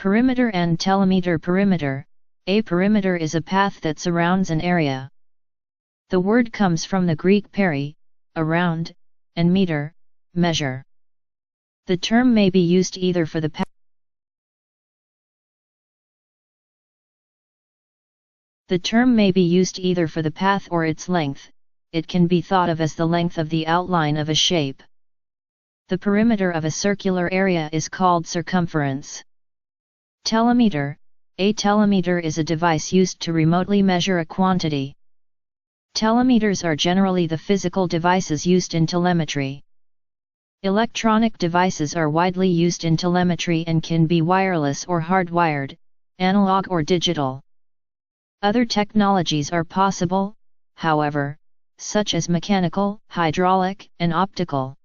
Perimeter and telemeter. Perimeter. A perimeter is a path that surrounds an area. The word comes from the Greek peri, around, and meter, measure. The term may be used either for the path. The term may be used either for the path or its length. It can be thought of as the length of the outline of a shape. The perimeter of a circular area is called circumference. Telemeter. A telemeter is a device used to remotely measure a quantity. Telemeters are generally the physical devices used in telemetry. Electronic devices are widely used in telemetry and can be wireless or hardwired, analog or digital. Other technologies are possible, however, such as mechanical, hydraulic, and optical.